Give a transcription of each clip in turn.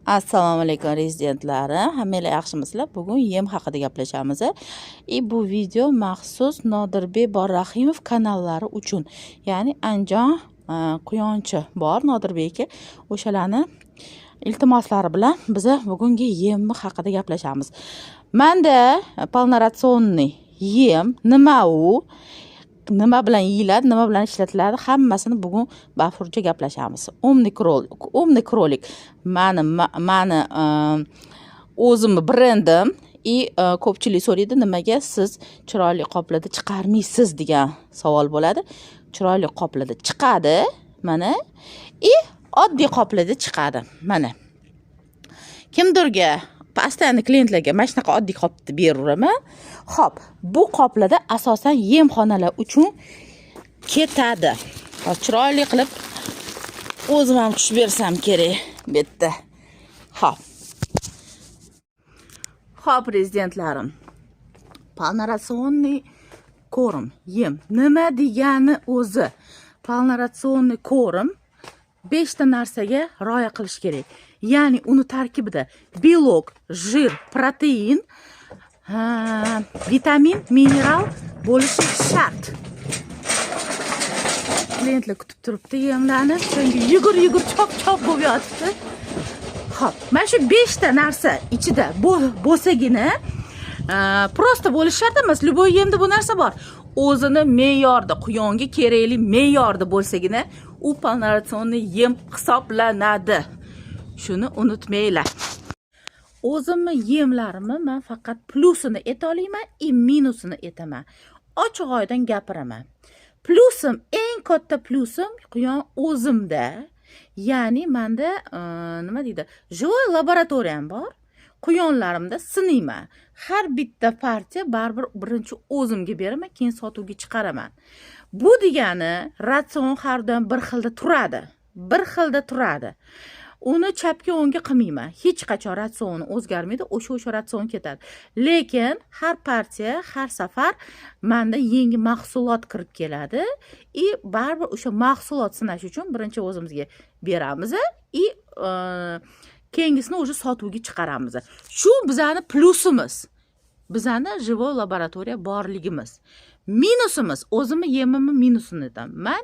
Assalomu alaykum rezidentlarim. Hammalar yaxshimisizlar? Bugun yem haqida gaplashamiz. Bu video maxsus Nodirbek Borrahimov kanallari uchun. Ya'ni Andijon quyonchi bor Nodirbek aka. O'shalarni iltimoslari bilan biz bugungi yem haqida gaplashamiz. Menda polnoratsionniy yem nima u? Nima bilan yeyiladi, nima bilan ishlatiladi, hammasini bugun bafurja gaplashamiz. Omnikrolik mani o'zim brendim ko'pchilik so'raydi, nimaga siz chiroyli qoplarda chiqarmaysiz degan savol bo'ladi. Chiroyli qoplarda chiqadi, mana, oddiy qoplarda chiqadi, mana. Kimdirga postoyanniy klientlarga mana shunaqa oddiy qopni beraveraman. Xo'p, bu qoplarda asosan yemxonalar uchun ketadi. Chiroyli qilib o'zim ham tushib bersam kerak bu yerda. Xo'p, rezidentlarim. Polnoratsionniy korm yem nima degani o'zi? Polnoratsionniy korm 5 ta narsaga rioya qilish kerak. Ya'ni uni tarkibida belok, jir, protein, vitamin, mineral bo'lishi shart. Klientlar kutib turibdi yemlarni. Chunki yugur chop bo'lib yotibdi. Xo'p, mana shu 5 ta narsa ichida bo'lsagina, prosta bo'lish shart emas. Любой yemda bu narsa bor. O'zini me'yorda, quyonga kerakli me'yorda bo'lsagina, u polnoratsionniy yem hisoblanadi. Shuni unutmanglar. O'zimni yemlarimni men faqat plusini ayta olaman, minusini aytaman. Ochiq oydan gapiraman. Plusim, eng katta plusim quyon o'zimda. Ya'ni menda nima deydi? Joy laboratoriyam bor. Quyonlarimda sinayman. Har bitta partiya baribir birinchi o'zimga beraman, keyin sotuvga chiqaraman. Bu degani ratsion har doim bir xilda turadi. Bir xilda turadi. Uni chapga o'ngga qilmayman. Hech qachon ratsioni o'zgarmaydi, o'sha ratsion ketadi. Lekin har partiya, har safar menda yangi mahsulot kirib keladi. Baribir o'sha mahsulot sinash uchun birinchi o'zimizga beramiz, keyingisini o'sha sotuvga chiqaramiz. Shu bizani plusimiz. Bizani живой laboratoriya borligimiz. Minusimiz, o'zimni yemimni minusini aytaman. Men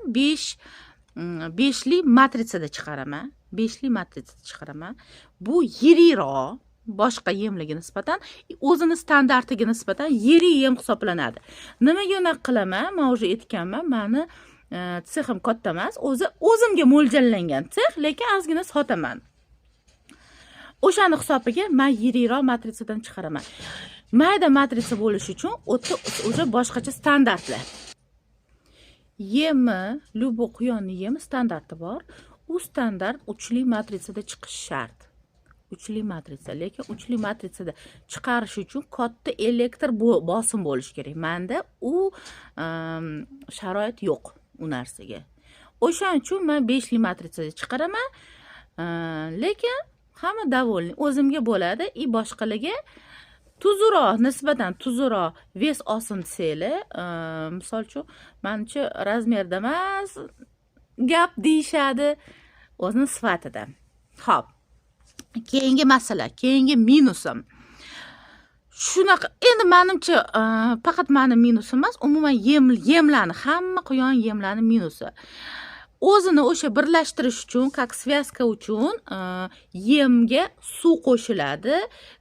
5li matritsada chiqaraman. 5li matritsada chiqaraman. Bu yiriroq, boshqa yemlarga nisbatan, o'zini standartiga nisbatan yirik yem hisoblanadi. Nimaga unaqa qilaman? Men o'zi aytganman, meni sexim katta emas, o'zimga mo'ljallangan sex, lekin ozgina sotaman. O'shani hisobiga men yirikroq matritsadan chiqaraman. Mayda matritsa bo'lish uchun o'sha boshqacha standartlar. Yemi, любой quyonni yemi standarti bor. U standart uchli matritsada chiqish shart. Uchli matritsa, lekin uchli matritsada chiqarish uchun katta elektr bosim bo'lish kerak. Menda u sharoit yo'q u narsaga. O'shaning uchun men 5li matritsada chiqaraman. Lekin hamma davolni o'zimga bo'ladi, boshqalarga tuzroq, nisbatan tuzroq ves olsin desanglar, misol uchun, menimcha razmerda emas, gap deyishadi o'zini sifatida. Xo'p. Keyingi masala, keyingi minusim. Shunaqa, endi menimcha faqat meni minusim emas, umuman yemlarni, hamma quyon yemlarni minusi. O'zini o'sha birlashtirish uchun, как связка uchun yemga suv qo'shiladi,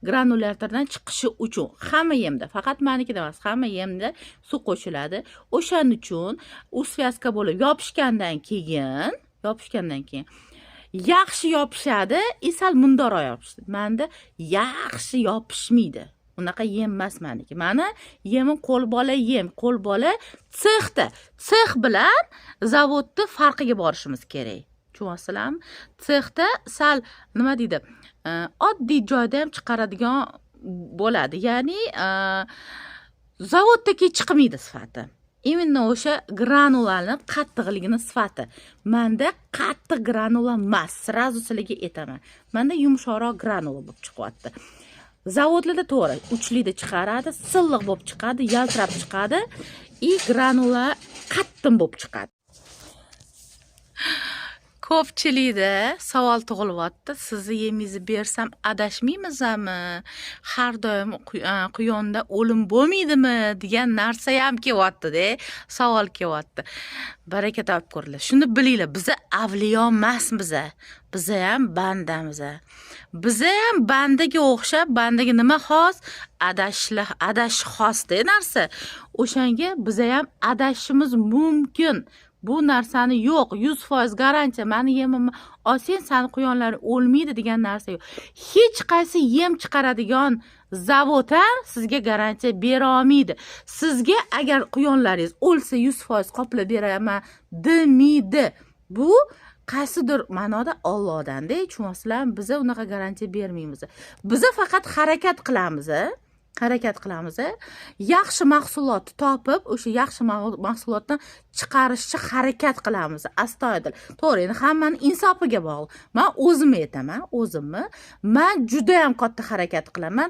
granulyatordan chiqishi uchun. Hamma yemda, faqat menikida emas, hamma yemda suv qo'shiladi. O'shaning uchun u связка bo'lib yopishgandan keyin yaxshi yopishadi, sal mundoqroq yopishadi. Menda yaxshi yopishmaydi. Unaqa yem emas meniki. Meni yemim qo'lbola yem, qo'lbola sexda. Sex bilan zavodni farqiga borishimiz kerak. Tushunyapsizlarmi? Sexda sal nima deydi? Oddiy joyda ham chiqaradigan bo'ladi. Ya'ni zavoddagi chiqmaydi sifati. Именно o'sha granulaning qattiqligini sifati. Menda qattiq granula emas. Srazu sizlarga aytaman. Menda yumshoqroq granula bo'lib chiqyapti. Zavodlarda to'g'ri, uchlida chiqaradi, silliq bo'lib chiqadi, yaltirab chiqadi, granula qattiq bo'lib chiqadi. Ko'pchilikda savol tug'ilyapti. Sizni yemingizni bersam adashmaymizmi? Har doim quyonda o'lim bo'lmaydimi degan narsa ham kelyapti-da, savol kelyapti. Baraka topib ko'ringlar. Shuni bilinglar, biza avliyo emasmiz. Biza ham bandamiz. Biza ham bandaga o'xshab, bandaga nima xos? Adash xos-da narsa. O'shanga biza ham adashimiz mumkin. Bu narsani yo'q, 100% garantiya. Meni yemimni olsang, seni quyonlaring o'lmaydi degan narsa yo'q. Hech qaysi yem chiqaradigan zavod ham sizga garantiya bera olmaydi. Sizga agar quyonlaringiz o'lsa 100% qoplab beraman demaydi. Bu qaysidir ma'noda Allohdan-da, tushunasizlar? Biz unaqa garantiya bermaymiz. Biz faqat harakat qilamiz. Yaxshi mahsulot topib, o'sha yaxshi mahsulotni chiqarishga harakat qilamiz. Astoydil. To'g'ri, endi hammani insofiga bog'liq. Men o'zimni aytaman, men juda ham katta harakat qilaman.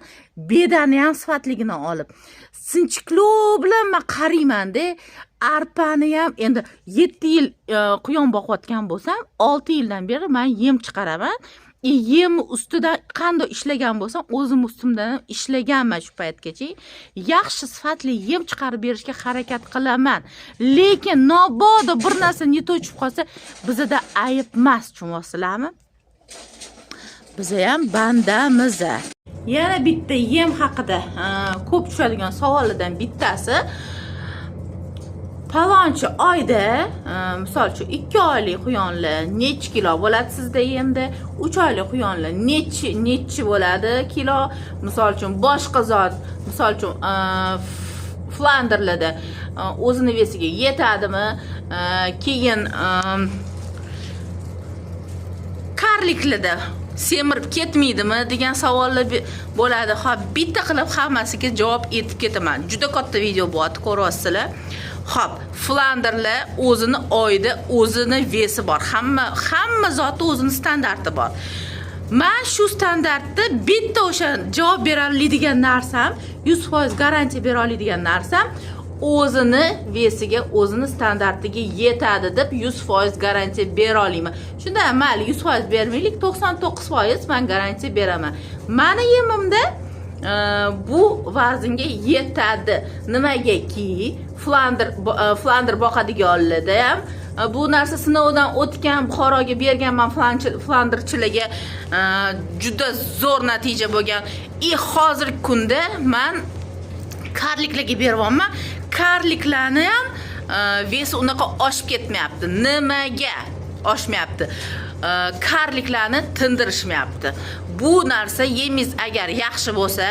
Bedani ham sifatligini olib, sinchiklov bilan men qarayman-da. Arpani ham endi 7 yil quyon boqayotgan bo'lsam, 6 yildan beri men yem chiqaraman. Yem ustidan qanday ishlagan bo'lsam, o'zim ustimdan ishlaganman shu paytgacha. Yaxshi sifatli yem chiqarib berishga harakat qilaman. Lekin nobodo bir narsa neto'chib qolsa, bizda ayib emas, tushunasizlarmi? Biz ham bandamiz. Yana bitta yem haqida ko'p tushadigan savollardan bittasi. Palonchi oyda, misol uchun 2 oylik quyonlar necha kilo bo'ladi sizda yemda? 3 oylik quyonlar necha bo'ladi kilo? Misol uchun boshqa zot, misol uchun flanderlarda o'zini vesiga yetadimi? Keyin karliklarda semirib ketmaydimi degan savollar bo'ladi. Xo'p, bitta qilib hammasiga javob etib ketaman. Juda katta video bo'lyapti, ko'ryapsizlar. Xo'p, flanderlar o'zini oyda o'zini vesi bor. Hamma zoti o'zini standarti bor. Men shu standartda bitta o'sha javob bera oladigan narsam, 100% garantiya bera oladigan narsam o'zini vesiga, o'zini standartiga yetadi deb 100% garantiya bera olaman. Shunda mayli 100% bermaylik, 99% men garantiya beraman. Meni yemimda bu vaznga yetadi. Nimagaki Flander boqadiganlarda ham bu narsa sinovdan o'tgan, Buxoroga berganman flanderchilarga juda zo'r natija bo'lgan. Hozirgi kunda men karliklarga beryapman. Karliklarni ham vesi unaqa oshib ketmayapti. Nimaga oshmayapti? Karliklarni tindirishmayapti. Bu narsa yemingiz agar yaxshi bo'lsa,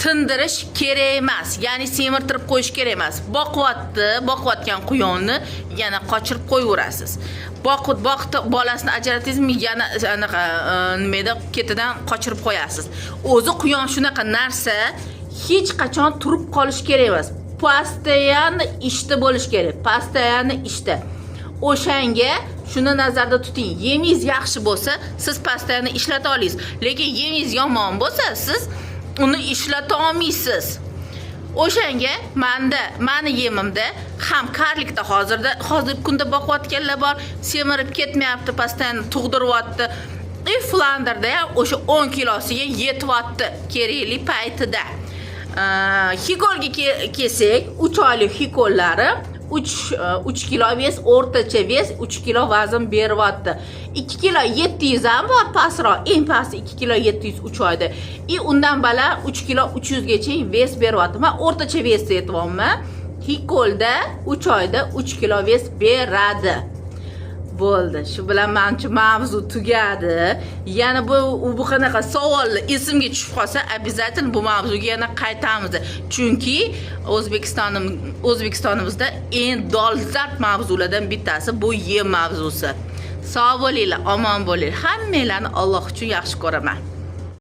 tindirish kerak emas. Ya'ni semirtirib qo'yish kerak emas. Boqayotgan quyonni yana qochirib qo'yaverasiz. Boqdi bolasini ajratdingizmi, yana anaqa nimada ketidan qochirib qo'yasiz. O'zi quyon shunaqa narsa, hech qachon turib qolish kerak emas. Postoyanni ishda bo'lish kerak. Postoyanni ishda. O'shanga shuni nazarda tuting. Yemingiz yaxshi bo'lsa, siz postoyanni ishlata olasiz. Lekin yemingiz yomon bo'lsa, siz uni ishlata olmaysiz. O'shanga meni yemimda ham karlikda hozirgi kunda boqayotganlar bor, semirib ketmayapti, postoyanni tug'diryapti. Flanderda ham o'sha 10 kilosiga yetyapti kerakli paytida. Hikolga kelsak, 3 oylik hikollari 3 kilo ves, o'rtacha ves 3 kilo vazn beryapti. 2 kilo 700 ham bor, pastroq, eng pasti 2 kilo 700 3 oyda. Undan baland 3 kilo 300 gacha ves beryapti. Men o'rtacha vesni aytyapman. Hikolda 3 oyda 3 kilo ves beradi. Bo'ldi. Shu bilan menimcha mavzu tugadi. Yana bu qanaqa savollar esimga tushib qolsa, обязательно bu mavzuga yana qaytamiz. Chunki O'zbekistonimizda eng dolzarb mavzulardan bittasi bu yem mavzusi. Sog' bo'linglar, omon bo'linglar. Hammalarni Alloh uchun yaxshi ko'raman.